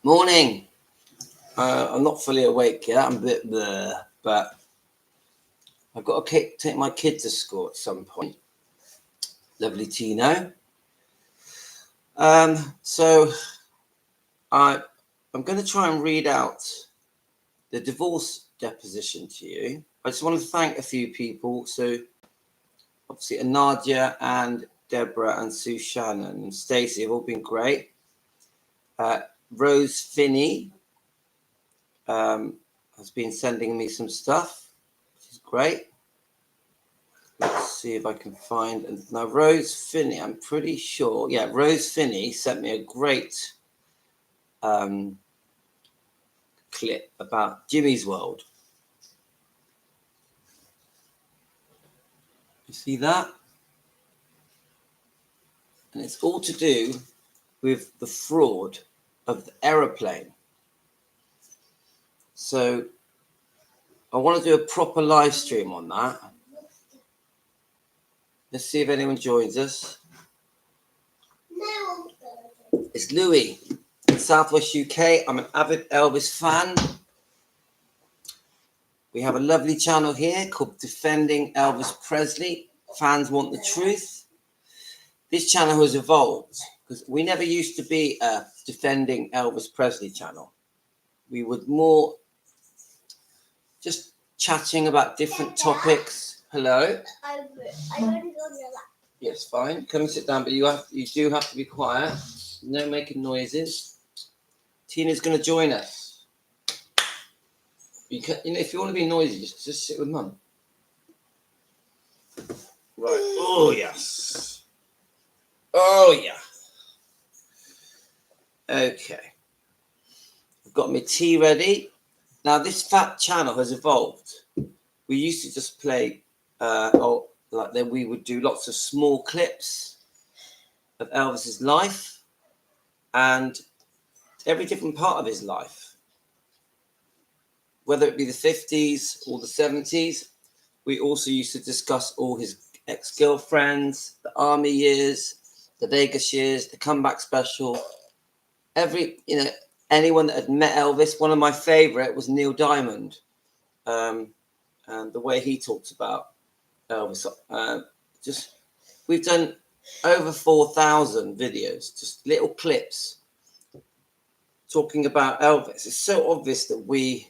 Morning. I'm not fully awake yet. I'm a bit bleh, but I've got to take my kid to school at some point. Lovely Tino. So I'm going to try and read out the divorce deposition to you. I just want to thank a few people. So obviously Nadia and Deborah and Sue Shannon and Stacey have all been great. Rose Finney has been sending me some stuff, which is great. Let's see if I can find. And now Rose Finney, I'm pretty sure. Yeah, Rose Finney sent me a great clip about Jimmy's World. You see that? And it's all to do with the fraud of the aeroplane. So I want to do a proper live stream on that. Let's see if anyone joins us. It's Louis in Southwest UK. I'm an avid Elvis fan. We have a lovely channel here called Defending Elvis Presley. Fans want the truth. This channel has evolved because we never used to be a Defending Elvis Presley channel. We would more just chatting about different topics. Hello. I want to go on your lap. Yes, fine. Come and sit down, but you do have to be quiet. No making noises. Tina's going to join us. If you want to be noisy, just sit with Mum. Right. Oh yes. Oh yeah. Okay. I've got my tea ready. Now this fat channel has evolved. We used to just play, we would do lots of small clips of Elvis's life and every different part of his life, whether it be the 50s or the 70s. We also used to discuss all his ex-girlfriends, the army years, the Vegas years, the comeback special. Anyone that had met Elvis. One of my favorite was Neil Diamond, and the way he talks about Elvis. We've done over 4,000 videos, just little clips talking about Elvis. It's so obvious that we,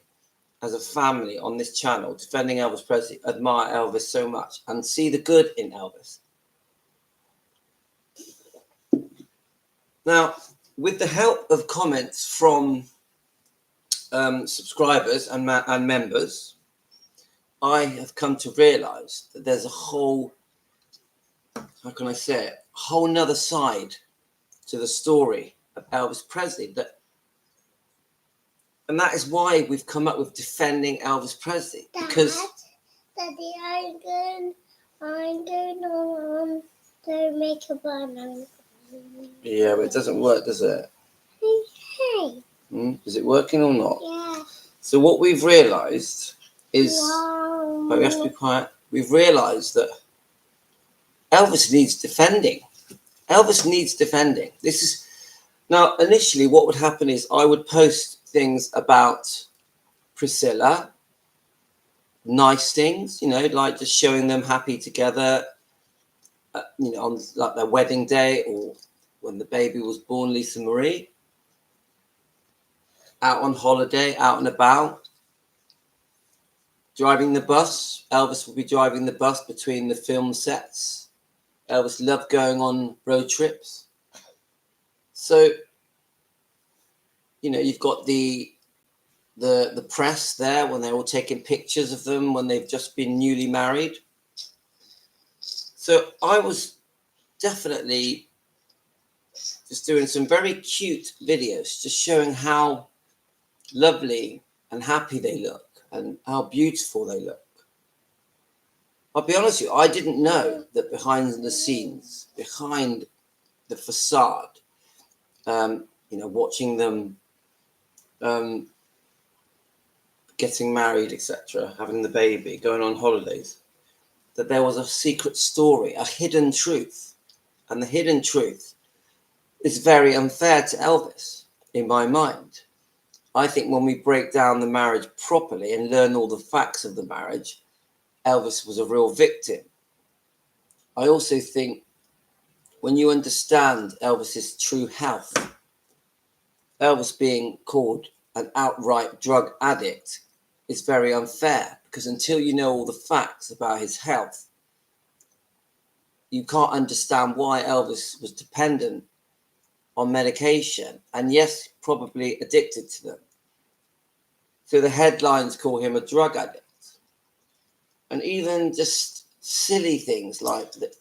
as a family on this channel, Defending Elvis Presley, admire Elvis so much and see the good in Elvis. Now, with the help of comments from subscribers and members, I have come to realize that there's a whole, how can I say it, a whole nother side to the story of Elvis Presley. And that is why we've come up with Defending Elvis Presley. Because Daddy, I'm going to make a banana. Yeah, but it doesn't work, does it? Okay. Is it working or not? Yeah. So what we've realised is, but we have to be quiet. We've realised that Elvis needs defending. Elvis needs defending. This is now initially what would happen is I would post things about Priscilla, nice things, like just showing them happy together, on like their wedding day or when the baby was born, Lisa Marie, out on holiday, out and about, driving the bus. Elvis will be driving the bus between the film sets. Elvis loved going on road trips. So, you've got the press there when they're all taking pictures of them when they've just been newly married. So I was definitely just doing some very cute videos, just showing how lovely and happy they look and how beautiful they look. I'll be honest with you, I didn't know that behind the scenes, behind the facade, watching them getting married, etc., having the baby, going on holidays, that there was a secret story, a hidden truth. And the hidden truth is very unfair to Elvis, in my mind. I think when we break down the marriage properly and learn all the facts of the marriage, Elvis was a real victim. I also think when you understand Elvis's true health, Elvis being called an outright drug addict is very unfair, because until you know all the facts about his health, you can't understand why Elvis was dependent on medication, and yes, probably addicted to them. So the headlines call him a drug addict. And even just silly things like that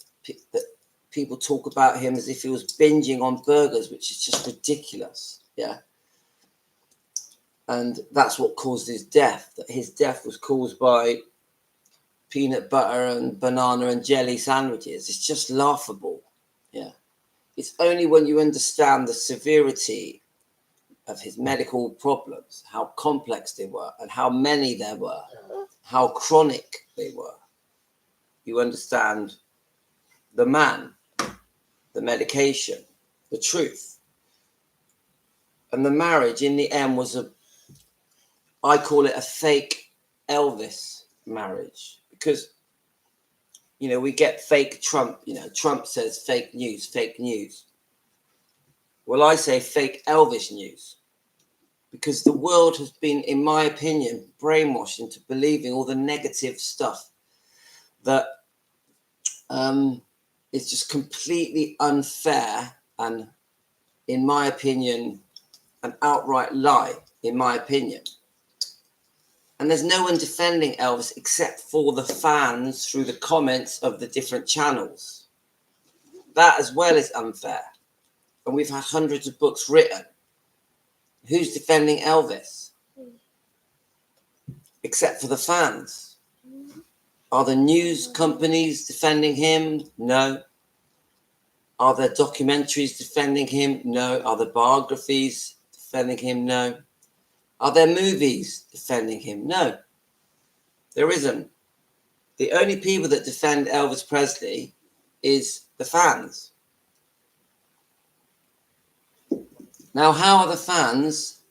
people talk about him as if he was binging on burgers, which is just ridiculous. Yeah. And that's what caused his death. That his death was caused by peanut butter and banana and jelly sandwiches. It's just laughable. Yeah. It's only when you understand the severity of his medical problems, how complex they were and how many there were, how chronic they were, you understand the man, the medication, the truth. And the marriage in the end was I call it a fake Elvis marriage, because, you know, we get fake Trump, you know, Trump says fake news, fake news. Well, I say fake Elvis news, because the world has been, in my opinion, brainwashed into believing all the negative stuff that is just completely unfair and, in my opinion, an outright lie, in my opinion. And there's no one defending Elvis except for the fans through the comments of the different channels. That as well is unfair. And we've had hundreds of books written. Who's defending Elvis? Except for the fans. Are the news companies defending him? No. Are there documentaries defending him? No. Are there biographies defending him? No. Are there movies defending him? No. There isn't. The only people that defend Elvis Presley is the fans. Now, how are the fans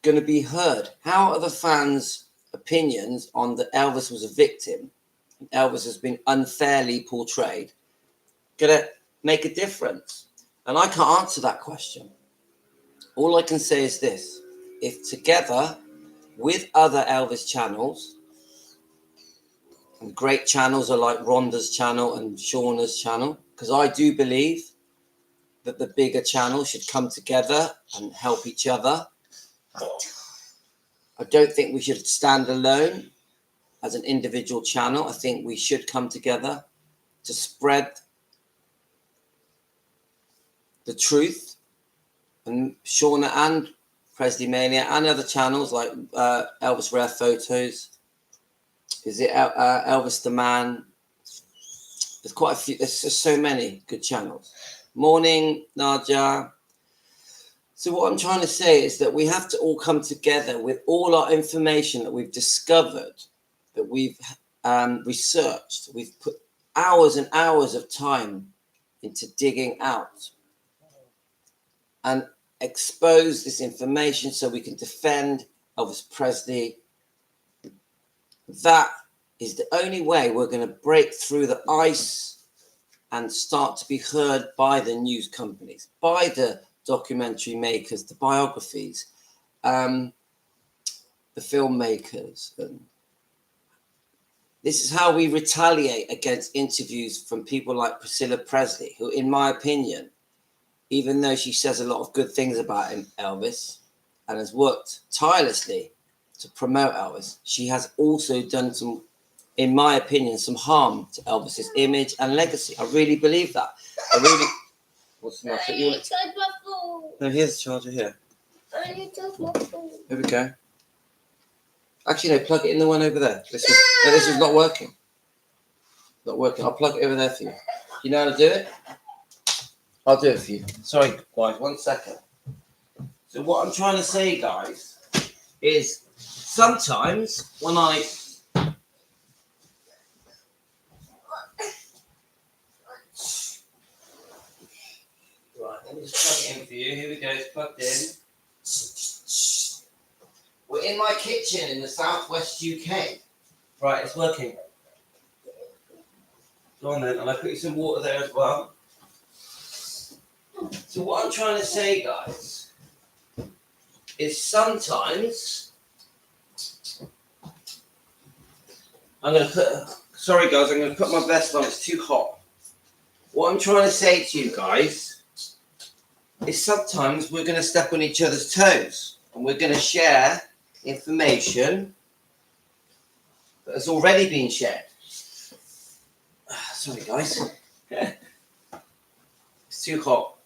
going to be heard? How are the fans' opinions on that Elvis was a victim, Elvis has been unfairly portrayed, going to make a difference? And I can't answer that question. All I can say is this: if together with other Elvis channels, and great channels are like Rhonda's channel and Shauna's channel, because I do believe that the bigger channels should come together and help each other. I don't think we should stand alone as an individual channel. I think we should come together to spread the truth. And Shauna and Presley Mania and other channels like Elvis Rare Photos, is it Elvis the Man? There's quite a few. There's just so many good channels. Morning, Nadia. So what I'm trying to say is that we have to all come together with all our information that we've discovered, that we've researched. We've put hours and hours of time into digging out and expose this information so we can defend Elvis Presley. That is the only way we're going to break through the ice and start to be heard by the news companies, by the documentary makers, the biographies, the filmmakers. And this is how we retaliate against interviews from people like Priscilla Presley, who, in my opinion, even though she says a lot of good things about him, Elvis, and has worked tirelessly to promote Elvis, she has also done some, in my opinion, some harm to Elvis's image and legacy. I really believe that. I really... What's the matter? I charge my phone. No, here's the charger here. I need to charge my phone. Here we go. Actually, no, plug it in the one over there. This is not working. Not working. I'll plug it over there for you. You know how to do it? I'll do it for you. Sorry, guys, 1 second. So what I'm trying to say, guys, is sometimes when I let me just plug it in for you. Here we go, it's plugged in. We're in my kitchen in the southwest UK. Right, it's working. Go on then, and I put you some water there as well. So what I'm trying to say, guys, is sometimes I'm going to put, sorry guys, I'm going to put my vest on, it's too hot. What I'm trying to say to you guys is sometimes we're going to step on each other's toes and we're going to share information that has already been shared. Sorry guys. It's too hot.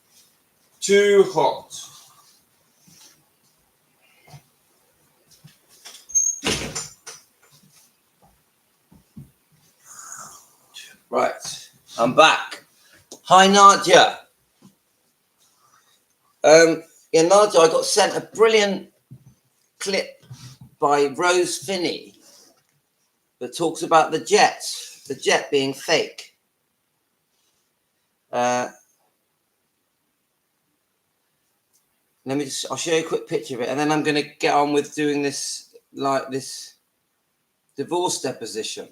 Too hot. Right, I'm back. Hi Nadia. Yeah, Nadia, I got sent a brilliant clip by Rose Finney that talks about the jet being fake. I'll show you a quick picture of it, and then I'm going to get on with doing this divorce deposition.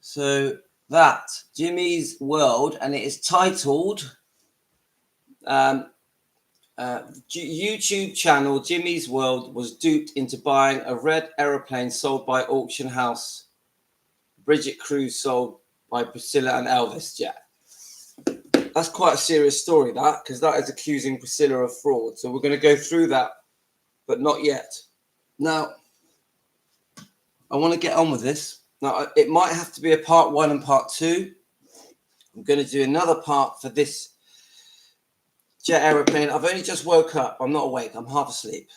So that Jimmy's World, and it is titled YouTube channel Jimmy's World was duped into buying a red aeroplane sold by auction house Bridget Cruise sold by Priscilla and Elvis Jet. That's quite a serious story, that, because that is accusing Priscilla of fraud. So we're going to go through that, but not yet. Now, I want to get on with this. Now, it might have to be a part 1 and part 2. I'm going to do another part for this jet aeroplane. I've only just woke up. I'm not awake. I'm half asleep.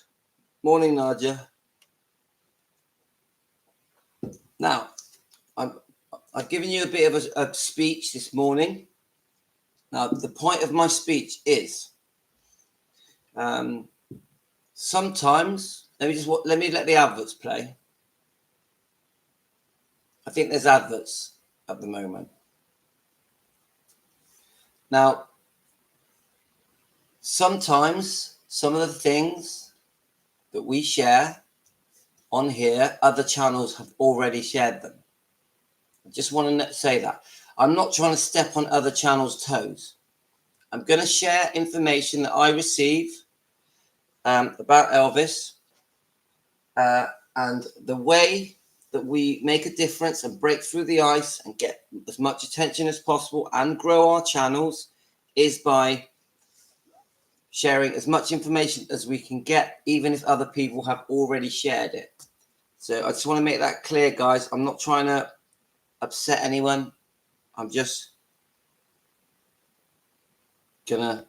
Morning, Nadia. Now, I've given you a bit of a speech this morning. Now, the point of my speech is sometimes, let me let the adverts play. I think there's adverts at the moment. Now, sometimes some of the things that we share on here, other channels have already shared them. I just want to say that. I'm not trying to step on other channels' toes. I'm going to share information that I receive about Elvis and the way that we make a difference and break through the ice and get as much attention as possible and grow our channels is by sharing as much information as we can get, even if other people have already shared it. So I just want to make that clear, guys. I'm not trying to upset anyone. I'm just gonna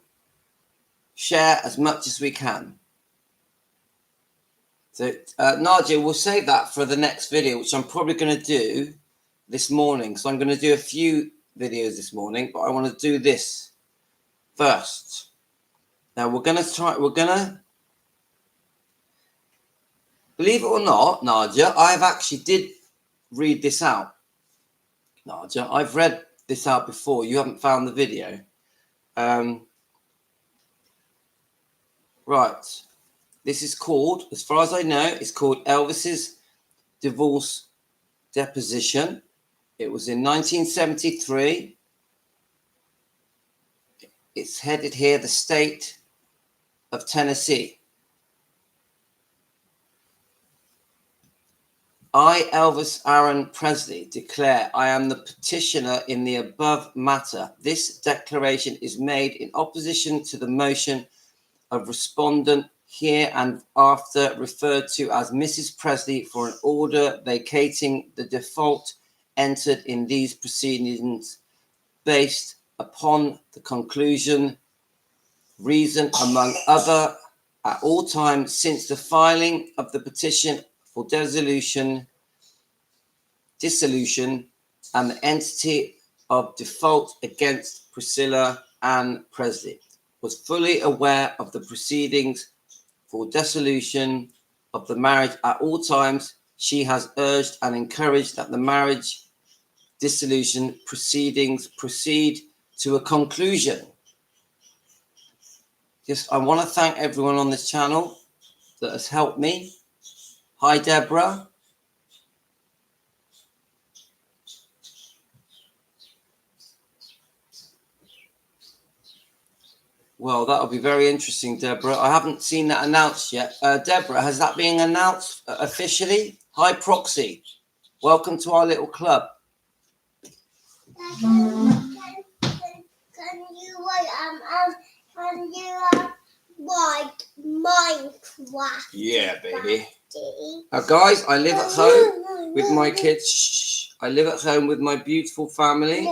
share as much as we can. So Nadia, we'll save that for the next video, which I'm probably going to do this morning. So I'm going to do a few videos this morning, but I want to do this first. Now we're going to believe it or not, Nadia, I've actually did read this out. Nadia, I've read this out before. You haven't found the video. Right. This is called, as far as I know, it's called Elvis's Divorce Deposition. It was in 1973. It's headed here, the state of Tennessee. I, Elvis Aaron Presley, declare I am the petitioner in the above matter. This declaration is made in opposition to the motion of respondent here and after referred to as Mrs. Presley for an order vacating the default entered in these proceedings based upon the conclusion, reason among other, at all times since the filing of the petition for dissolution and the entity of default against Priscilla Ann Presley was fully aware of the proceedings for dissolution of the marriage at all times. She has urged and encouraged that the marriage dissolution proceedings proceed to a conclusion. I want to thank everyone on this channel that has helped me. Hi, Deborah. Well, that'll be very interesting, Deborah. I haven't seen that announced yet. Deborah, has that been announced officially? Hi, Proxy. Welcome to our little club. Can you write Minecraft? Yeah, baby. Now, guys, I live at home with my kids. Shh. I live at home with my beautiful family.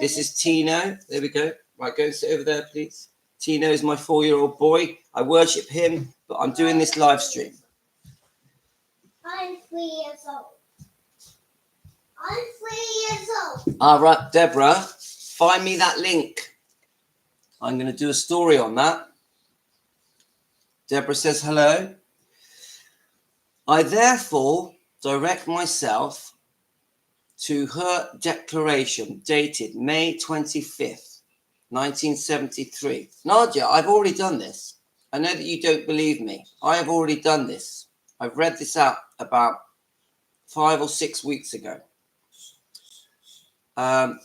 This is Tino. There we go. Right, go and sit over there, please. Tino is my 4-year-old boy. I worship him, but I'm doing this live stream. I'm 3 years old. I'm 3 years old. All right, Deborah, find me that link. I'm going to do a story on that. Deborah says hello. I therefore direct myself to her declaration dated May 25th. 1973. Nadia, I've already done this. I know that you don't believe me. I have already done this. I've read this out about 5 or 6 weeks ago. I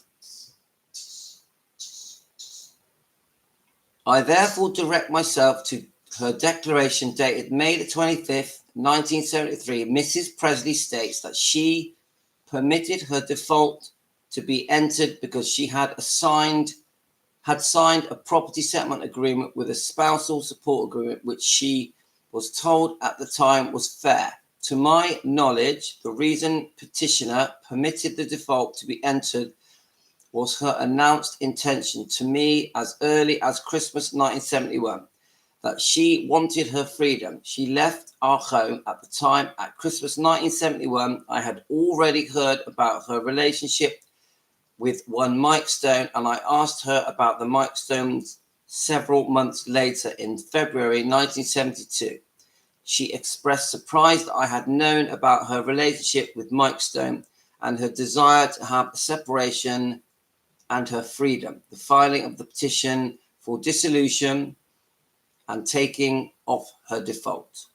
therefore direct myself to her declaration dated May the 25th, 1973. Mrs. Presley states that she permitted her default to be entered because she had signed a property settlement agreement with a spousal support agreement, which she was told at the time was fair. To my knowledge, the reason petitioner permitted the default to be entered was her announced intention to me as early as Christmas 1971 that she wanted her freedom. She left our home at the time at Christmas 1971. I had already heard about her relationship with one Mike Stone, and I asked her about the Mike Stones several months later in February 1972. She expressed surprise that I had known about her relationship with Mike Stone and her desire to have a separation and her freedom. The filing of the petition for dissolution and taking off her default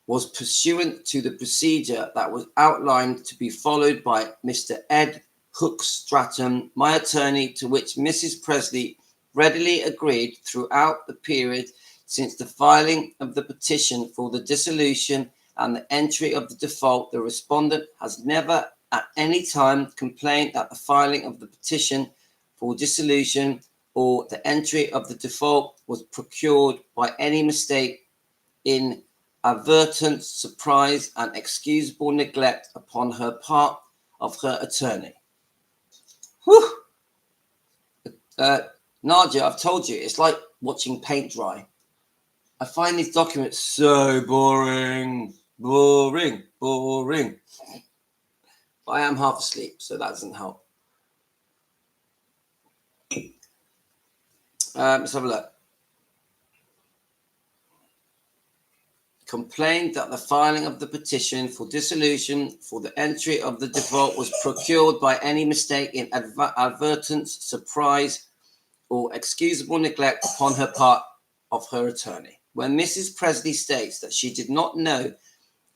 was pursuant to the procedure that was outlined to be followed by Mr. Ed Hook Stratton, my attorney, to which Mrs. Presley readily agreed throughout the period since the filing of the petition for the dissolution and the entry of the default. The respondent has never at any time complained that the filing of the petition for dissolution or the entry of the default was procured by any mistake, inadvertence, surprise, and excusable neglect upon her part of her attorney. Whew. Nadia, I've told you, it's like watching paint dry. I find these documents so boring. I am half asleep, so that doesn't help. Let's have a look. Complained that the filing of the petition for dissolution for the entry of the default was procured by any mistake, inadvertence, surprise, or excusable neglect upon her part of her attorney. When Mrs. Presley states that she did not know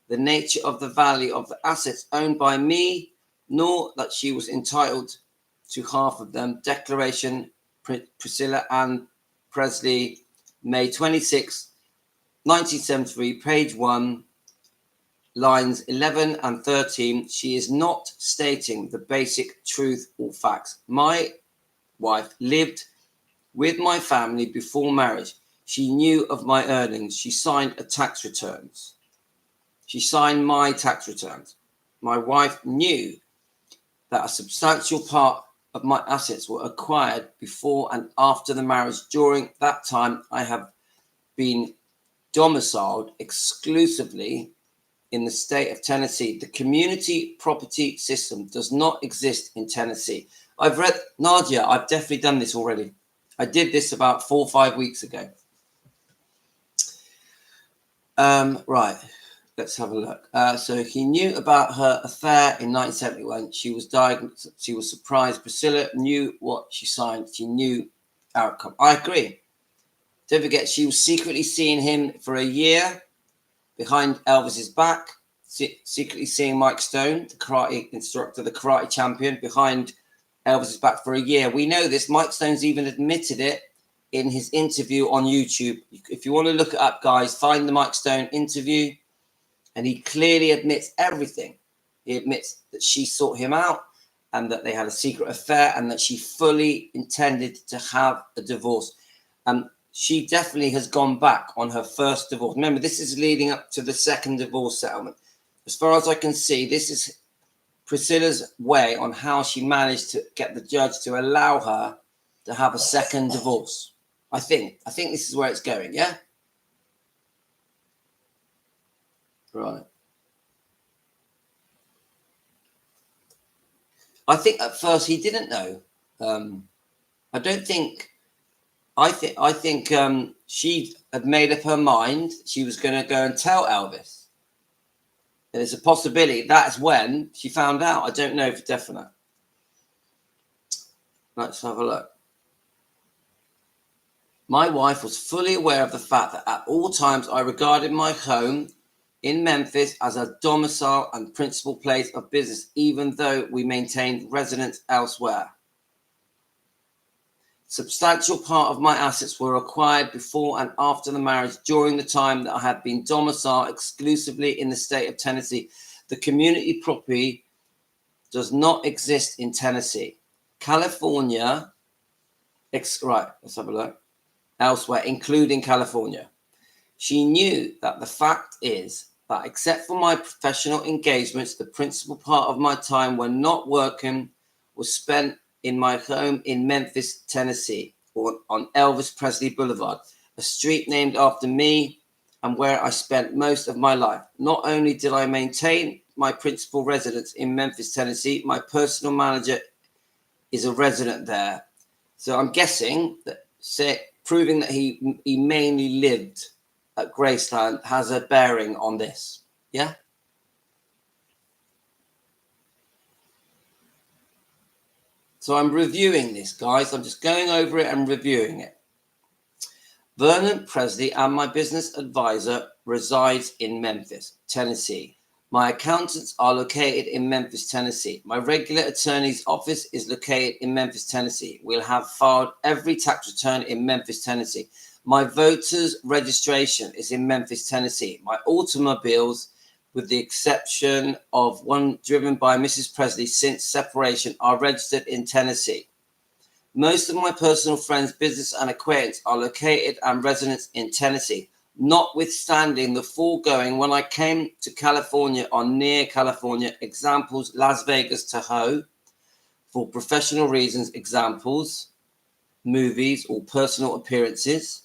the nature of the value of the assets owned by me, nor that she was entitled to half of them. Declaration, Priscilla Ann Presley, May 26, 1973, page 1, lines 11 and 13. She is not stating the basic truth or facts. My wife lived with my family before marriage. She knew of my earnings. She signed my tax returns. My wife knew that a substantial part of my assets were acquired before and after the marriage. During that time, I have been domiciled exclusively in the state of Tennessee. The community property system does not exist in Tennessee. I've read, Nadia, I've definitely done this already. I did this about 4 or 5 weeks ago. Right. let's have a look. So he knew about her affair in 1971. She was diagnosed. She was surprised. Priscilla knew what she signed. She knew outcome. I agree. Don't forget, she was secretly seeing him for a year behind Elvis's back, secretly seeing Mike Stone, the karate instructor, the karate champion, behind Elvis's back for a year. We know this. Mike Stone's even admitted it in his interview on YouTube. If you want to look it up, guys, find the Mike Stone interview, and he clearly admits everything. He admits that she sought him out and that they had a secret affair and that she fully intended to have a divorce. She definitely has gone back on her first divorce. Remember, this is leading up to the second divorce settlement. As far as I can see, this is Priscilla's way on how she managed to get the judge to allow her to have a second divorce. I think this is where it's going, yeah? Right. I think at first he didn't know. I think she had made up her mind she was going to go and tell Elvis. There's a possibility that's when she found out. I don't know for definite. Let's have a look. My wife was fully aware of the fact that at all times I regarded my home in Memphis as a domicile and principal place of business, even though we maintained residence elsewhere. Substantial part of my assets were acquired before and after the marriage during the time that I had been domiciled exclusively in the state of Tennessee. The community property does not exist in Tennessee. California, right, let's have a look. Elsewhere, including California. She knew that the fact is that except for my professional engagements, the principal part of my time when not working was spent in my home in Memphis, Tennessee, or on Elvis Presley Boulevard, a street named after me and where I spent most of my life. Not only did I maintain my principal residence in Memphis, Tennessee, my personal manager is a resident there. So I'm guessing that proving that he mainly lived at Graceland has a bearing on this. Yeah? So I'm reviewing this, guys. I'm just going over it and reviewing it. Vernon Presley and my business advisor resides in Memphis, Tennessee. My accountants are located in Memphis, Tennessee. My regular attorney's office is located in Memphis, Tennessee. We'll have filed every tax return in Memphis, Tennessee. My voter's registration is in Memphis, Tennessee. My automobiles, with the exception of one driven by Mrs. Presley since separation, are registered in Tennessee. Most of my personal friends, business and acquaintance are located and residents in Tennessee. Notwithstanding the foregoing, when I came to California or near California, examples, Las Vegas, Tahoe, for professional reasons, examples, movies or personal appearances,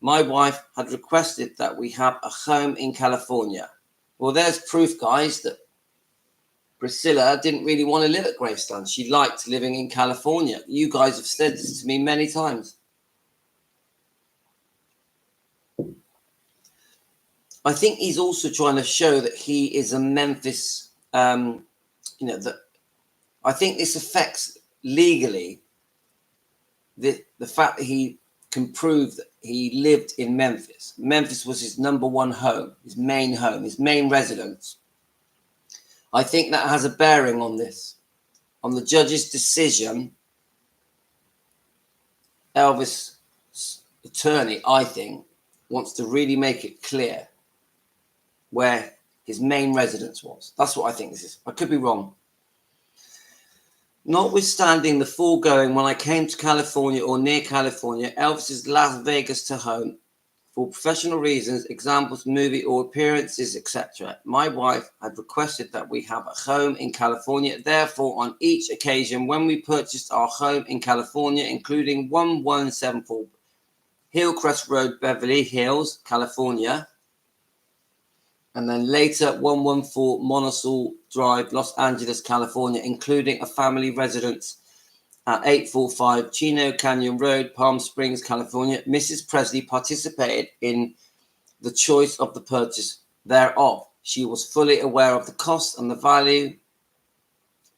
my wife had requested that we have a home in California. Well, there's proof, guys, that Priscilla didn't really want to live at Graceland. She liked living in California. You guys have said this to me many times. I think he's also trying to show that he is a Memphis, that I think this affects legally the fact that he can prove that he lived in Memphis. Memphis was his number one home, his main residence. I think that has a bearing on this, on the judge's decision. Elvis' attorney, I think, wants to really make it clear where his main residence was. That's what I think this is. I could be wrong. Notwithstanding the foregoing, when I came to California or near California, Elvis's Las Vegas to home, for professional reasons, examples, movie or appearances, etc. My wife had requested that we have a home in California. Therefore, on each occasion when we purchased our home in California, including 1174 Hillcrest Road, Beverly Hills, California, and then later 114 Monasol Drive, Los Angeles, California, including a family residence at 845 Chino Canyon Road, Palm Springs, California. Mrs. Presley participated in the choice of the purchase thereof. She was fully aware of the cost and the value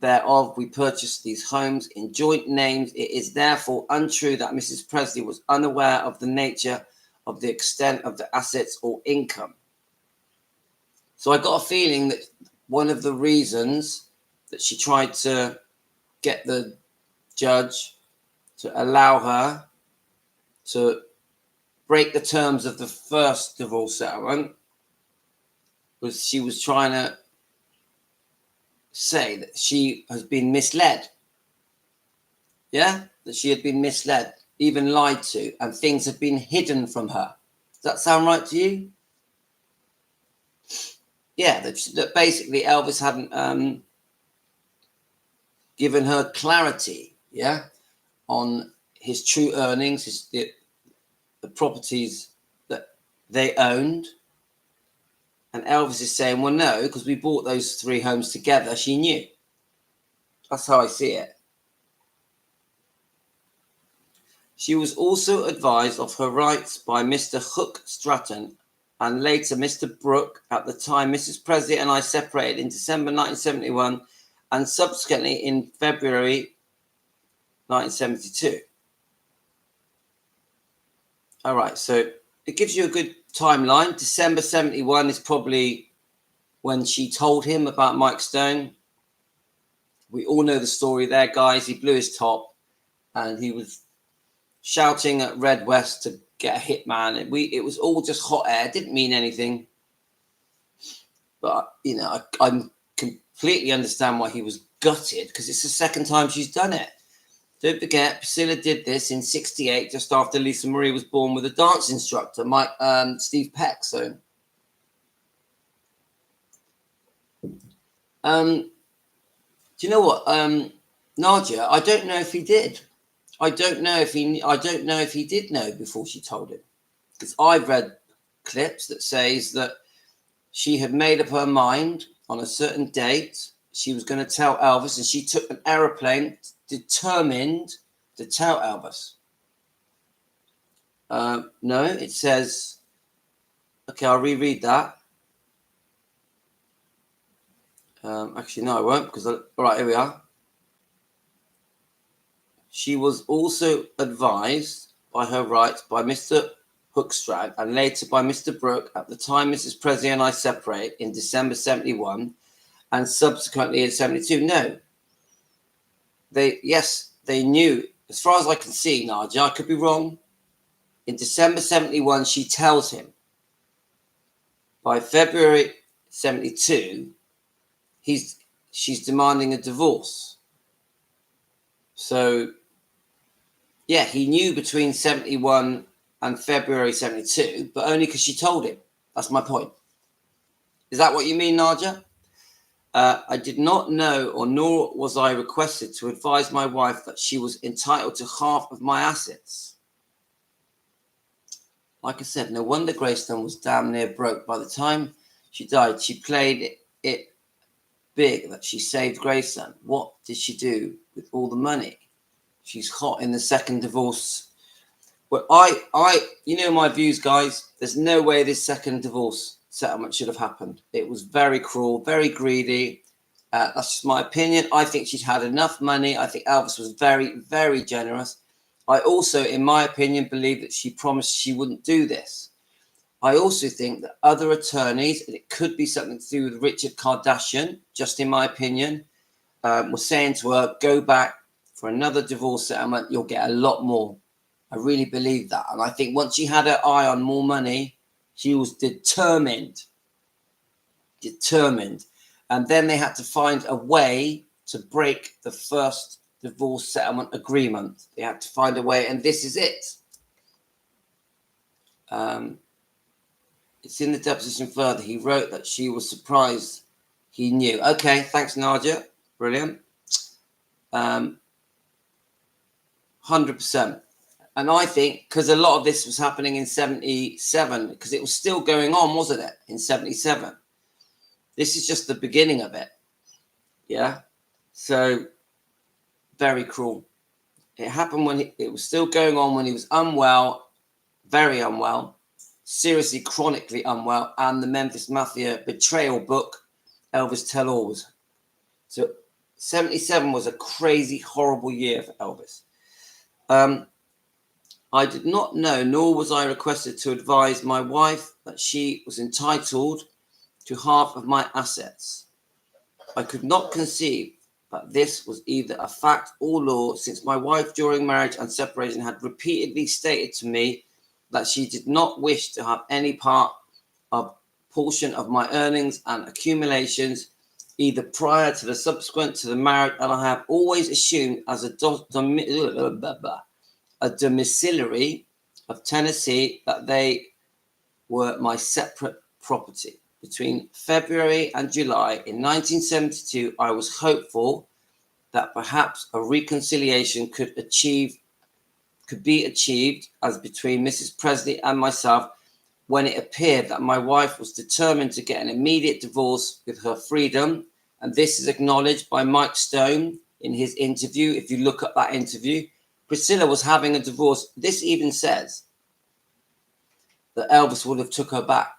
thereof. We purchased these homes in joint names. It is therefore untrue that Mrs. Presley was unaware of the nature of the extent of the assets or income. So I got a feeling that one of the reasons that she tried to get the judge to allow her to break the terms of the first divorce settlement was she was trying to say that she has been misled. Yeah? That she had been misled, even lied to, and things have been hidden from her. Does that sound right to you? Yeah, that basically Elvis hadn't given her clarity, yeah, on his true earnings, the properties that they owned. And Elvis is saying, well, no, because we bought those 3 homes together. She knew. That's how I see it. She was also advised of her rights by Mr. Hook Stratton and later Mr. Brooke at the time Mrs. Presley and I separated in December 1971 and subsequently in February 1972. All right, so it gives you a good timeline. December 71 is probably when she told him about Mike Stone. We all know the story there, guys. He blew his top and he was shouting at Red West to get a hitman. It was all just hot air. It didn't mean anything. But, you know, I completely understand why he was gutted because it's the second time she's done it. Don't forget, Priscilla did this in 1968, just after Lisa Marie was born, with a dance instructor, Steve Peck. So, do you know what, Nadia? I don't know if he did. I don't know if he did know before she told him, because I've read clips that says that she had made up her mind on a certain date. She was going to tell Elvis, and she took an aeroplane determined to tell Elvis. No, it says, okay, I'll reread that. Actually, no, I won't, because, all right, here we are. She was also advised by her rights by Mr. Hookstrand and later by Mr. Brooke at the time Mrs. Presley and I separate in December 71 and subsequently in 72. No. They knew. As far as I can see, Nadia, I could be wrong. In December 71, she tells him. By February 72, she's demanding a divorce. So, yeah, he knew between 71 and February 72, but only because she told him. That's my point. Is that what you mean, Nadia? I did not know, or nor was I requested to advise my wife that she was entitled to half of my assets. Like I said, no wonder Greystone was damn near broke by the time she died. She played it big that she saved Greystone. What did she do with all the money? She's hot in the second divorce. Well, you know my views, guys. There's no way this second divorce settlement should have happened. It was very cruel, very greedy. That's just my opinion. I think she'd had enough money. I think Elvis was very, very generous. I also, in my opinion, believe that she promised she wouldn't do this. I also think that other attorneys, and it could be something to do with Richard Kardashian, just in my opinion, were saying to her, go back for another divorce settlement. You'll get a lot more. I really believe that. And I think once she had her eye on more money, she was determined. And then they had to find a way to break the first divorce settlement agreement. They had to find a way, and this is it. It's in the deposition further. He wrote that she was surprised he knew. Okay, thanks, Nadia. Brilliant. 100%. And I think, because a lot of this was happening in 77, because it was still going on, wasn't it, in 77? This is just the beginning of it. Yeah? So, very cruel. It happened when it was still going on when he was unwell, very unwell. seriously, chronically unwell, and the Memphis Mafia betrayal book, Elvis Tell Alls. So 77 was a crazy, horrible year for Elvis. I did not know, nor was I requested to advise my wife that she was entitled to half of my assets. I could not conceive that this was either a fact or law, since my wife during marriage and separation had repeatedly stated to me that she did not wish to have any part of portion of my earnings and accumulations, either prior to the subsequent to the marriage, and I have always assumed as a domiciliary of Tennessee that they were my separate property. Between February and July in 1972, I was hopeful that perhaps a reconciliation could be achieved as between Mrs. Presley and myself, when it appeared that my wife was determined to get an immediate divorce with her freedom. And this is acknowledged by Mike Stone in his interview. If you look at that interview, Priscilla was having a divorce. This even says that Elvis would have took her back.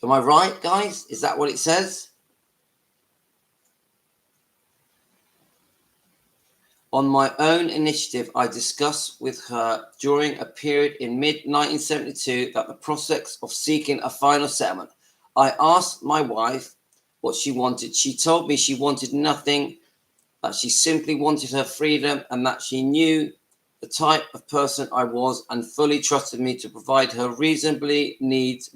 Am I right, guys? Is that what it says? On my own initiative, I discussed with her during a period in mid-1972 that the prospects of seeking a final settlement. I asked my wife what she wanted. She told me she wanted nothing, that she simply wanted her freedom, and that she knew the type of person I was and fully trusted me to provide her reasonable needs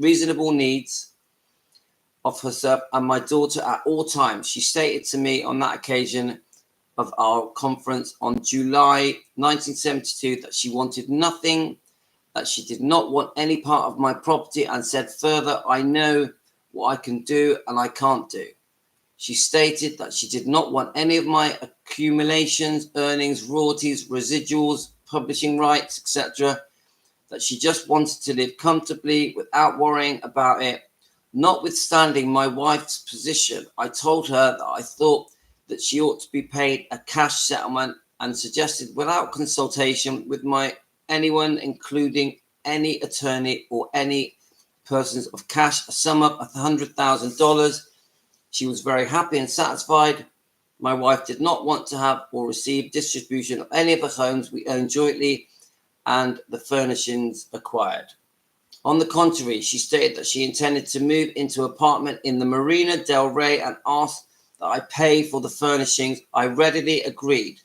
of herself and my daughter at all times. She stated to me on that occasion of our conference on July 1972 that she wanted nothing, that she did not want any part of my property, and said further, I know what I can do and I can't do. She stated that she did not want any of my accumulations, earnings, royalties, residuals, publishing rights, etc., that she just wanted to live comfortably without worrying about it. Notwithstanding my wife's position, I told her that I thought that she ought to be paid a cash settlement, and suggested, without consultation with anyone, including any attorney or any persons of cash, a sum of $100,000. She was very happy and satisfied. My wife did not want to have or receive distribution of any of the homes we owned jointly and the furnishings acquired. On the contrary, she stated that she intended to move into an apartment in the Marina del Rey and asked that I pay for the furnishings. I readily agreed.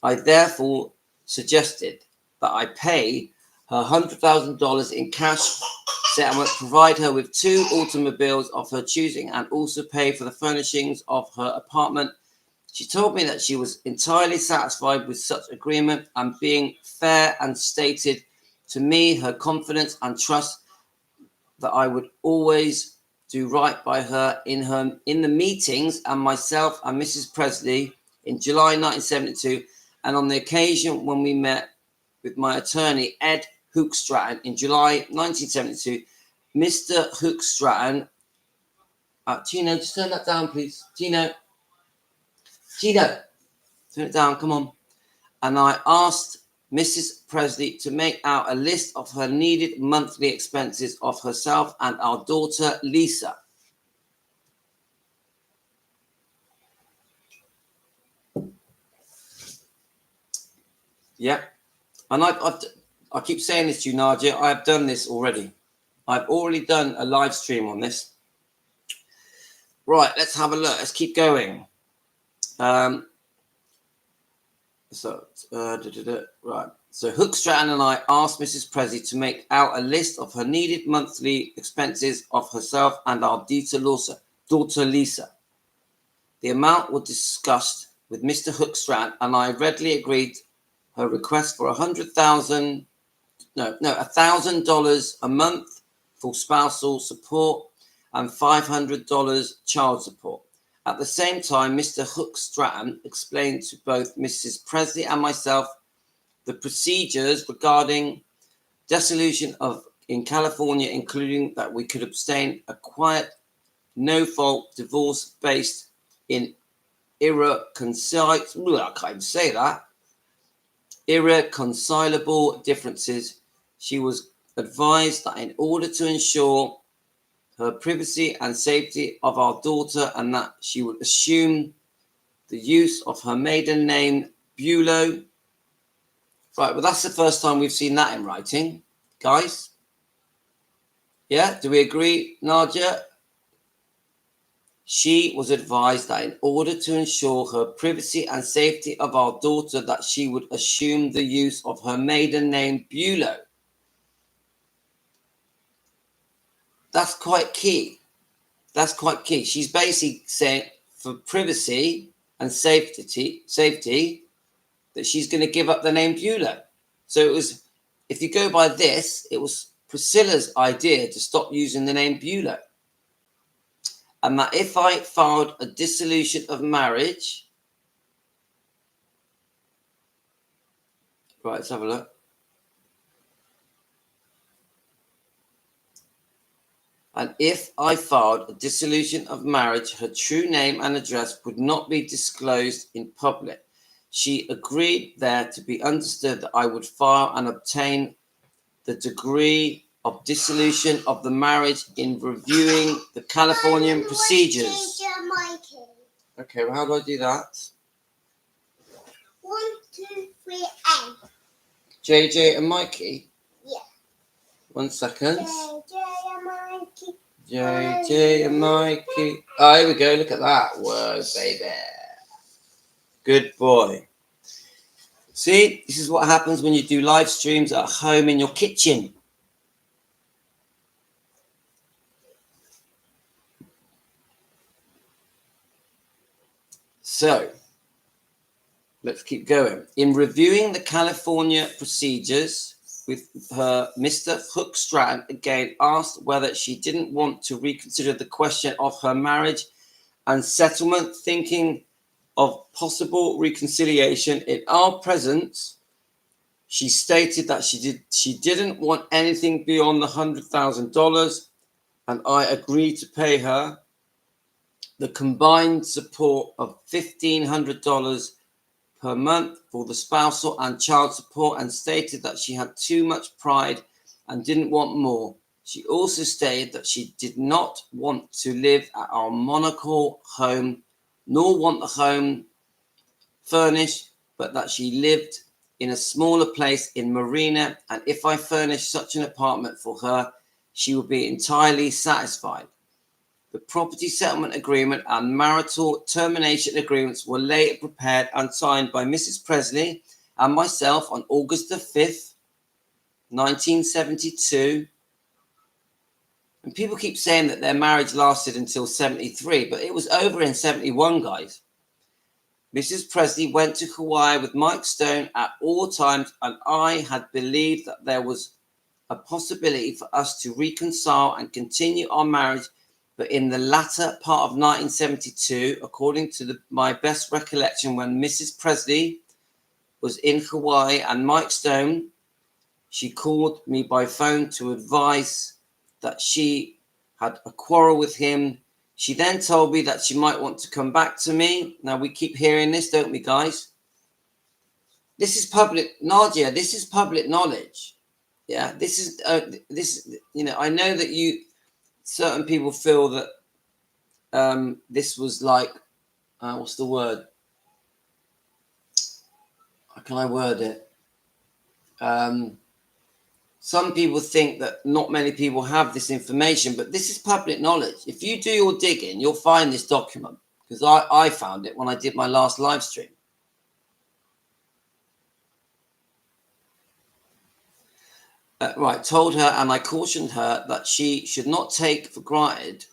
I therefore suggested that I pay her $100,000 in cash settlement, provide her with 2 automobiles of her choosing, and also pay for the furnishings of her apartment. She told me that she was entirely satisfied with such agreement, and being fair, and stated to me her confidence and trust that I would always do right by her in the meetings, and myself and Mrs. Presley in July 1972, and on the occasion when we met with my attorney Ed Hookstratton in July 1972. Mr. Hookstratton, Gino, just turn that down, please. Gino, turn it down, come on. And I asked Mrs. Presley to make out a list of her needed monthly expenses of herself and our daughter, Lisa. Yeah. And I keep saying this to you, Nadia. I have done this already. I've already done a live stream on this. Right, let's have a look. Let's keep going. Right. So Hookstratton and I asked Mrs. Presley to make out a list of her needed monthly expenses of herself and our daughter Lisa. The amount was discussed with Mr. Hookstratton, and I readily agreed her request for $1,000 a month for spousal support and $500 child support. At the same time, Mr. Hookstratton explained to both Mrs. Presley and myself the procedures regarding dissolution in California, including that we could obtain a quiet, no-fault divorce based in irreconcilable differences. She was advised that in order to ensure her privacy and safety of our daughter, and that she would assume the use of her maiden name, Bulow. Right, well, that's the first time we've seen that in writing, guys. Yeah, do we agree, Nadia? She was advised that in order to ensure her privacy and safety of our daughter, that she would assume the use of her maiden name, Bulow. That's quite key. That's quite key. She's basically saying for privacy and safety, that she's going to give up the name Bulow. So it was, if you go by this, it was Priscilla's idea to stop using the name Bulow. And that if I filed a dissolution of marriage, right, let's have a look. And if I filed a dissolution of marriage, her true name and address would not be disclosed in public. She agreed there to be understood that I would file and obtain the degree of dissolution of the marriage in reviewing the Californian procedures. Okay, well, how do I do that? 1, 2, 3, A. JJ and Mikey? Yeah. 1 second. JJ and Mikey. JJ and Mikey. Oh, here we go. Look at that. Whoa, baby. Good boy. See, this is what happens when you do live streams at home in your kitchen. So, let's keep going. In reviewing the California procedures with her, Mr. Hook Stratton again asked whether she didn't want to reconsider the question of her marriage and settlement, thinking of possible reconciliation. In our presence, she stated that she didn't want anything beyond the $100,000, and I agreed to pay her the combined support of $1,500 per month for the spousal and child support, and stated that she had too much pride and didn't want more. She also stated that she did not want to live at our Monaco home, nor want the home furnished, but that she lived in a smaller place in Marina, and if I furnished such an apartment for her, she would be entirely satisfied. The property settlement agreement and marital termination agreements were later prepared and signed by Mrs. Presley and myself on August the 5th, 1972. And people keep saying that their marriage lasted until 73, but it was over in 71, guys. Mrs. Presley went to Hawaii with Mike Stone at all times, and I had believed that there was a possibility for us to reconcile and continue our marriage. But in the latter part of 1972, according to my best recollection, when Mrs. Presley was in Hawaii and Mike Stone, she called me by phone to advise that she had a quarrel with him. She then told me that she might want to come back to me. Now, we keep hearing this, don't we, guys? This is public, Nadia, this is public knowledge. Yeah, this is, I know that certain people feel that this was like, what's the word? How can I word it? Some people think that not many people have this information, but this is public knowledge. If you do your digging, you'll find this document, because I found it when I did my last live stream. Right, told her, and I cautioned her that she should not take for granted,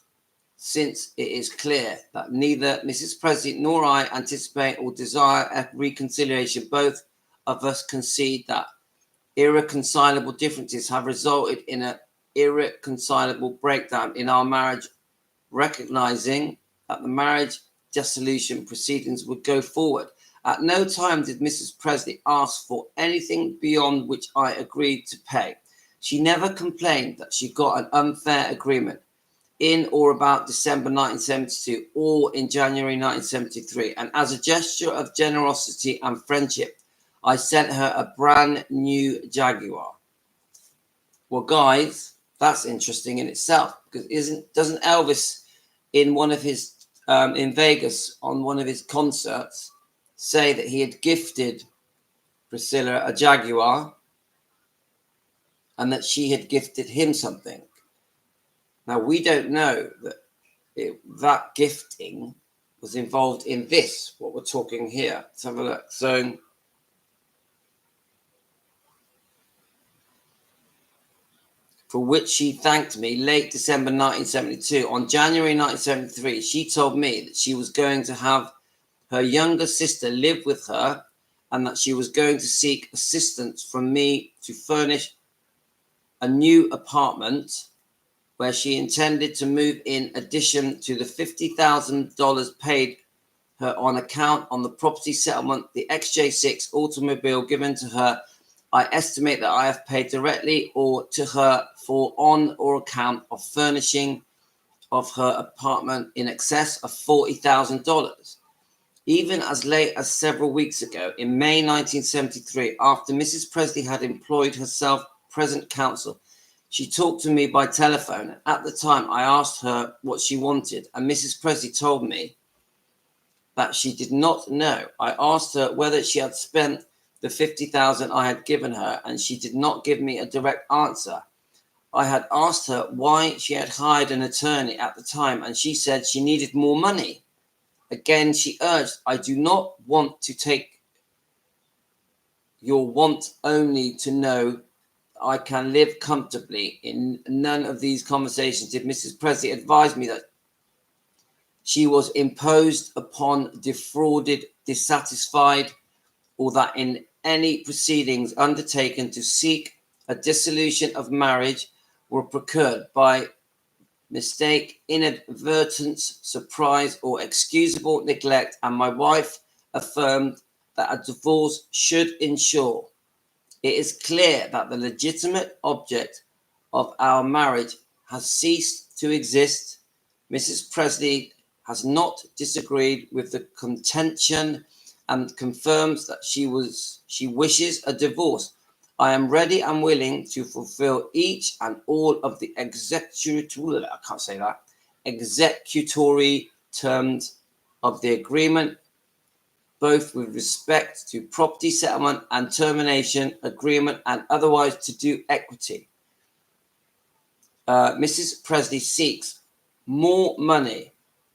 since it is clear that neither Mrs. Presley nor I anticipate or desire a reconciliation. Both of us concede that irreconcilable differences have resulted in an irreconcilable breakdown in our marriage, recognizing that the marriage dissolution proceedings would go forward. At no time did Mrs. Presley ask for anything beyond which I agreed to pay. She never complained that she got an unfair agreement in or about December 1972 or in January 1973. And as a gesture of generosity and friendship, I sent her a brand new Jaguar. Well, guys, that's interesting in itself, because doesn't Elvis in one of his in Vegas on one of his concerts say that he had gifted Priscilla a Jaguar and that she had gifted him something? Now, we don't know that that gifting was involved in this, what we're talking here. Let's have a look. So, for which she thanked me late December 1972. On January 1973, she told me that she was going to have her younger sister live with her and that she was going to seek assistance from me to furnish a new apartment where she intended to move in addition to the $50,000 paid her on account on the property settlement, the XJ6 automobile given to her. I estimate that I have paid directly or to her for on or account of furnishing of her apartment in excess of $40,000. Even as late as several weeks ago, in May 1973, after Mrs. Presley had employed herself present counsel, she talked to me by telephone. At the time, I asked her what she wanted, and Mrs. Presley told me that she did not know. I asked her whether she had spent the $50,000 I had given her, and she did not give me a direct answer. I had asked her why she had hired an attorney at the time, and she said she needed more money. Again, she urged, I do not want to take your want only to know I can live comfortably. In none of these conversations did Mrs. Presley advise me that she was imposed upon, defrauded, dissatisfied, or that in any proceedings undertaken to seek a dissolution of marriage were procured by mistake, inadvertence, surprise, or excusable neglect, and my wife affirmed that a divorce should ensure. It is clear that the legitimate object of our marriage has ceased to exist. Mrs. Presley has not disagreed with the contention and confirms that she wishes a divorce. I am ready and willing to fulfill each and all of the executory terms of the agreement, both with respect to property settlement and termination agreement and otherwise to do equity. Mrs. Presley seeks more money,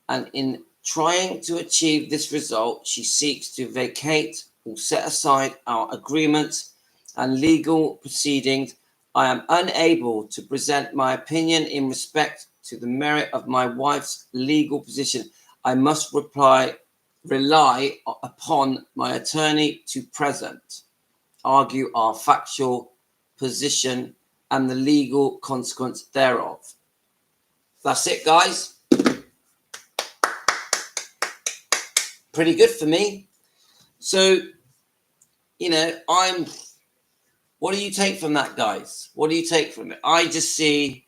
and in trying to achieve this result, she seeks to vacate or set aside our agreements and legal proceedings. I am unable to present my opinion in respect to the merit of my wife's legal position. I must rely upon my attorney to argue our factual position and the legal consequence thereof. That's it, guys. Pretty good for me. So, what do you take from that, guys? What do you take from it? I just see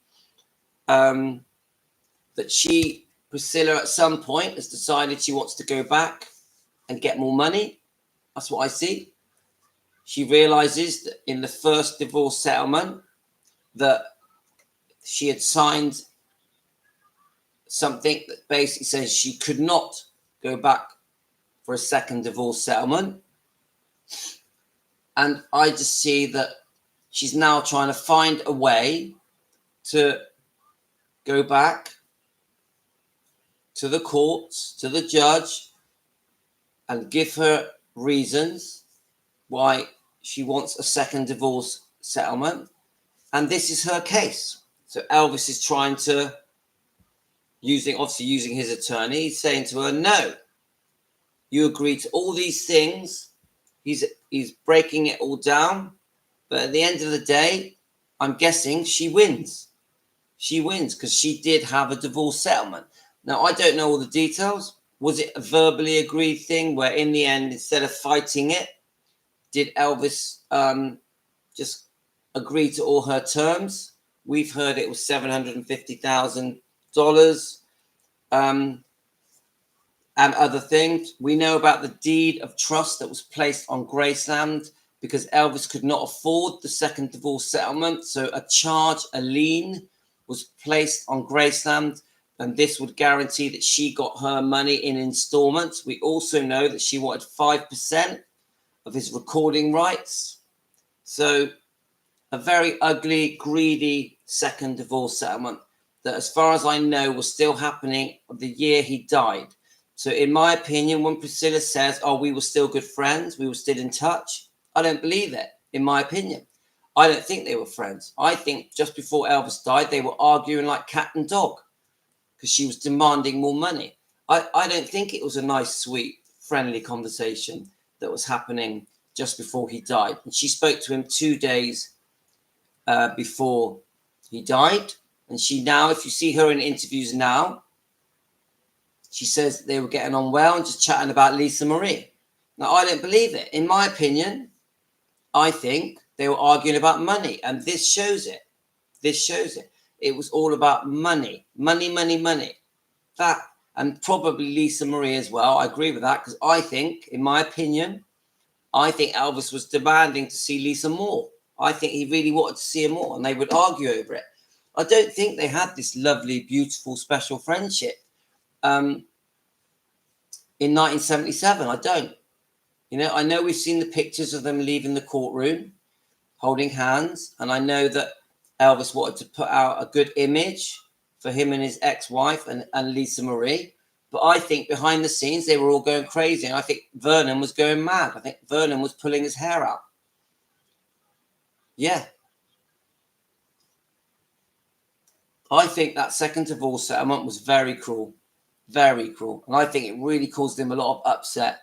that Priscilla, at some point has decided she wants to go back and get more money. That's what I see. She realizes that in the first divorce settlement that she had signed something that basically says she could not go back for a second divorce settlement. And I just see that she's now trying to find a way to go back to the courts, to the judge, and give her reasons why she wants a second divorce settlement. And this is her case. So Elvis is trying to, using his attorney, he's saying to her, no, you agree to all these things. He's breaking it all down. But at the end of the day, I'm guessing she wins. She wins because she did have a divorce settlement. Now, I don't know all the details. Was it a verbally agreed thing where in the end, instead of fighting it, did Elvis just agree to all her terms? We've heard it was $750,000 and other things. We know about the deed of trust that was placed on Graceland because Elvis could not afford the second divorce settlement. So a lien was placed on Graceland, and this would guarantee that she got her money in installments. We also know that she wanted 5% of his recording rights. So a very ugly, greedy second divorce settlement that, as far as I know, was still happening the year he died. So in my opinion, when Priscilla says, oh, we were still good friends, we were still in touch, I don't believe it, in my opinion. I don't think they were friends. I think just before Elvis died, they were arguing like cat and dog because she was demanding more money. I don't think it was a nice, sweet, friendly conversation that was happening just before he died. And she spoke to him 2 days before he died. And she now, if you see her in interviews now, she says they were getting on well and just chatting about Lisa Marie. Now, I don't believe it. In my opinion, I think they were arguing about money. And this shows it. This shows it. It was all about money. Money, money, money. That, and probably Lisa Marie as well. I agree with that because I think, in my opinion, I think Elvis was demanding to see Lisa more. I think he really wanted to see her more, and they would argue over it. I don't think they had this lovely, beautiful, special friendship in 1977. I don't. You know, I know we've seen the pictures of them leaving the courtroom, holding hands, and I know that Elvis wanted to put out a good image for him and his ex-wife and Lisa Marie. But I think behind the scenes, they were all going crazy. And I think Vernon was going mad. I think Vernon was pulling his hair out. Yeah. I think that second divorce settlement was very cruel. Very cruel. And I think it really caused him a lot of upset.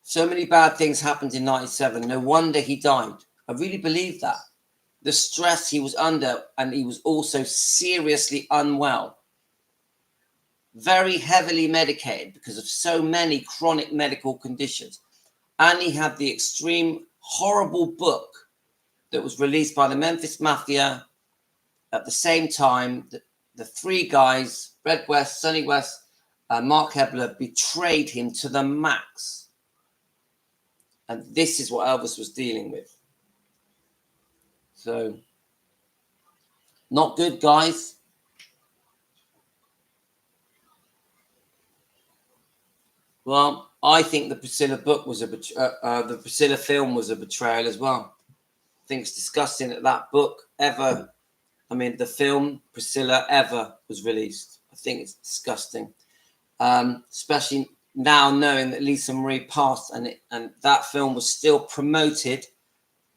So many bad things happened in 97. No wonder he died. I really believe that. The stress he was under, and he was also seriously unwell. Very heavily medicated because of so many chronic medical conditions. And he had the extreme, horrible book that was released by the Memphis Mafia at the same time that the three guys, Red West, Sonny West, and Mark Hebler, betrayed him to the max. And this is what Elvis was dealing with. So, not good, guys. Well, I think the Priscilla book was the Priscilla film was a betrayal as well. I think it's disgusting that book ever, the film Priscilla ever was released. I think it's disgusting, especially now knowing that Lisa Marie passed and that film was still promoted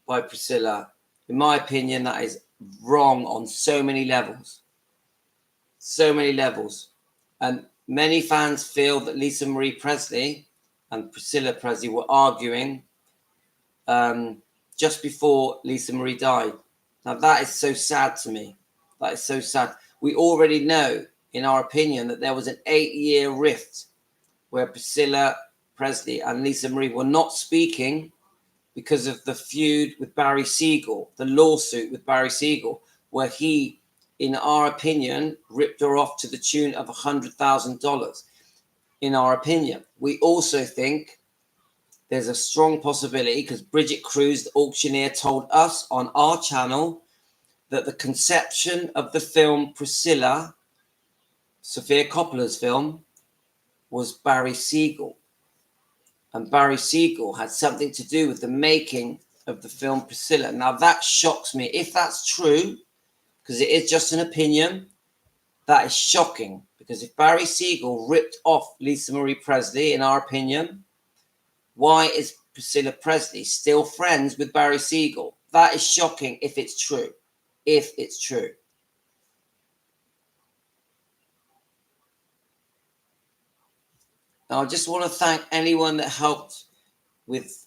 by Priscilla. In my opinion, that is wrong on so many levels. So many levels. And many fans feel that Lisa Marie Presley and Priscilla Presley were arguing just before Lisa Marie died. Now, that is so sad to me. That is so sad. We already know, in our opinion, that there was an 8-year rift where Priscilla Presley and Lisa Marie were not speaking because of the feud with Barry Siegel, the lawsuit with Barry Siegel, where he, in our opinion, ripped her off to the tune of $100,000. In our opinion, we also think there's a strong possibility because Bridget Cruz, the auctioneer, told us on our channel that the conception of the film Priscilla, Sofia Coppola's film, was Barry Siegel. And Barry Siegel had something to do with the making of the film Priscilla. Now, that shocks me. If that's true, because it is just an opinion, that is shocking. Because if Barry Siegel ripped off Lisa Marie Presley, in our opinion, why is Priscilla Presley still friends with Barry Siegel? That is shocking if it's true. If it's true. Now, I just want to thank anyone that helped with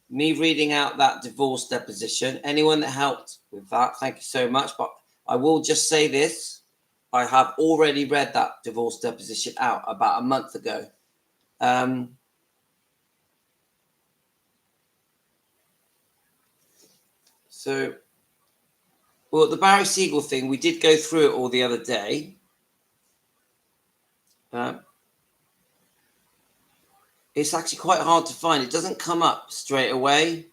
me reading out that divorce deposition. Anyone that helped with that, thank you so much. But I will just say this. I have already read that divorce deposition out about a month ago. So, well, the Barry Siegel thing, we did go through it all the other day. It's actually quite hard to find. It doesn't come up straight away.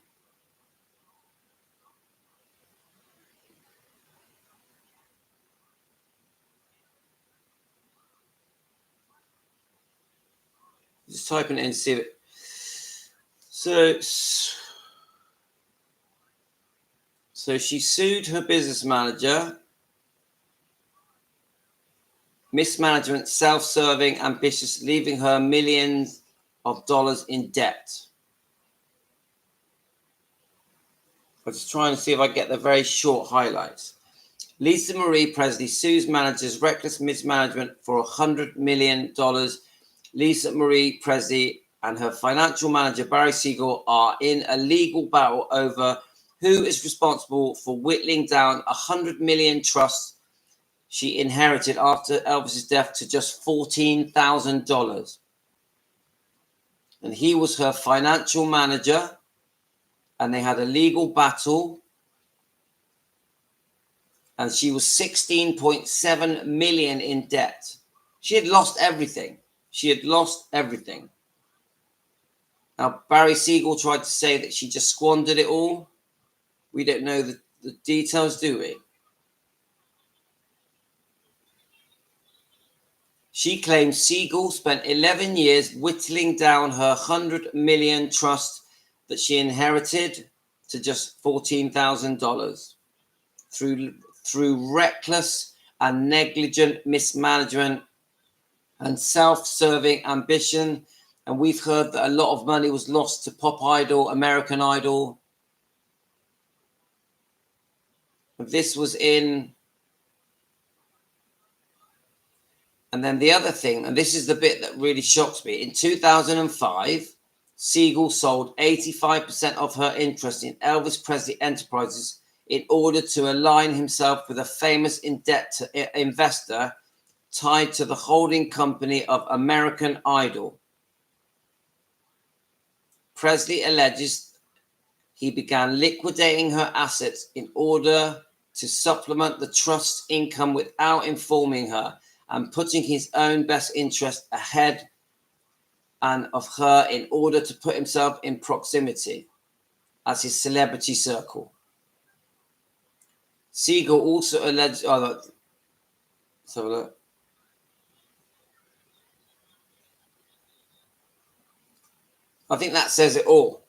Just typing it in, see it. So she sued her business manager. Mismanagement, self-serving, ambitious, leaving her millions of dollars in debt. I'm just trying to see if I get the very short highlights. Lisa Marie Presley sues managers reckless mismanagement for $100 million. Lisa Marie Presley and her financial manager Barry Siegel are in a legal battle over who is responsible for whittling down $100 million trust she inherited after Elvis's death to just $14,000. And he was her financial manager, and they had a legal battle. And she was $16.7 million in debt. She had lost everything. Now, Barry Siegel tried to say that she just squandered it all. We don't know the details, do we? She claims Siegel spent 11 years whittling down her $100 million trust that she inherited to just $14,000 through reckless and negligent mismanagement and self-serving ambition. And we've heard that a lot of money was lost to Pop Idol, American Idol. This was in... And then the other thing, and this is the bit that really shocks me, in 2005, Siegel sold 85% of her interest in Elvis Presley Enterprises in order to align himself with a famous investor tied to the holding company of American Idol. Presley alleges he began liquidating her assets in order to supplement the trust's income without informing her, and putting his own best interest ahead and of her in order to put himself in proximity as his celebrity circle. Siegel also alleged... let's have a look. I think that says it all.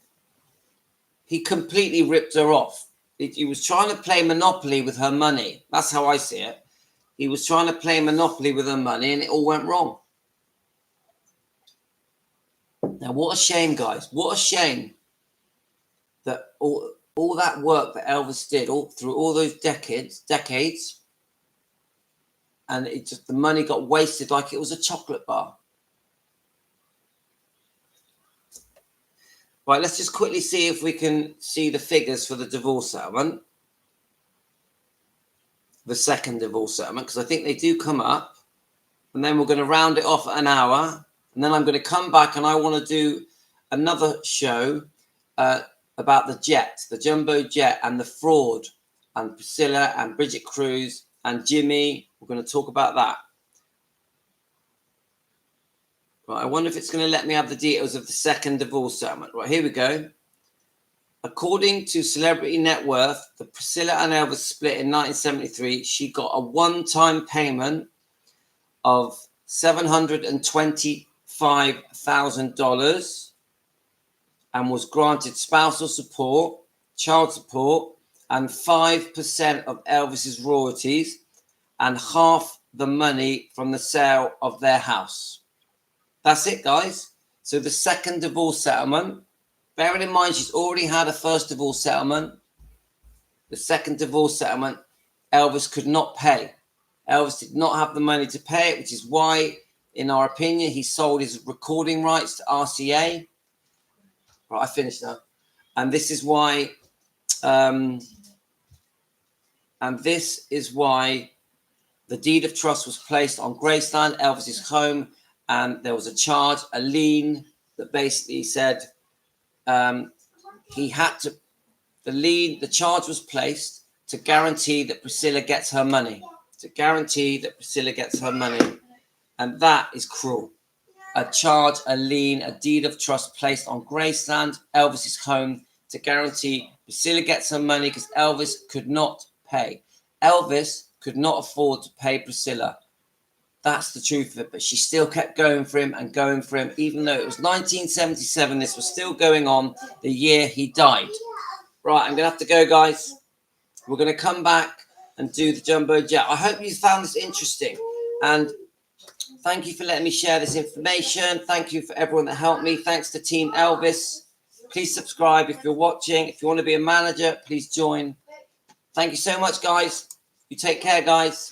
He completely ripped her off. He was trying to play Monopoly with her money. That's how I see it. He was trying to play Monopoly with her money, and it all went wrong. Now, what a shame, guys. What a shame that all that work that Elvis did through all those decades, and the money got wasted like it was a chocolate bar. Right, let's just quickly see if we can see the figures for the divorce settlement. The second divorce settlement, because I think they do come up, and then we're going to round it off at an hour, and then I'm going to come back and I want to do another show about the jet, the jumbo jet, and the fraud, and Priscilla and Bridget Cruz and Jimmy. We're going to talk about that. Right, I wonder if it's going to let me have the details of the second divorce settlement. Right, here we go. According to Celebrity Net Worth, the Priscilla and Elvis split in 1973. She got a one-time payment of $725,000 and was granted spousal support, child support, and 5% of Elvis's royalties and half the money from the sale of their house. That's it, guys. So the second divorce settlement, bearing in mind she's already had a first divorce settlement, the second divorce settlement, Elvis could not pay. Elvis did not have the money to pay it, which is why, in our opinion, he sold his recording rights to RCA. Right, I finished now. And this is why, the deed of trust was placed on Graceland, Elvis's home, and there was a charge, a lien that basically said he had to. The charge was placed to guarantee that Priscilla gets her money. And that is cruel. a charge, a lien, a deed of trust placed on Graceland, Elvis's home, to guarantee Priscilla gets some money because Elvis could not pay. Elvis could not afford to pay Priscilla. That's the truth of it. But she still kept going for him and going for him, even though it was 1977. This was still going on the year he died. Right, I'm going to have to go, guys. We're going to come back and do the jumbo jet. I hope you found this interesting. And thank you for letting me share this information. Thank you for everyone that helped me. Thanks to Team Elvis. Please subscribe if you're watching. If you want to be a manager, please join. Thank you so much, guys. You take care, guys.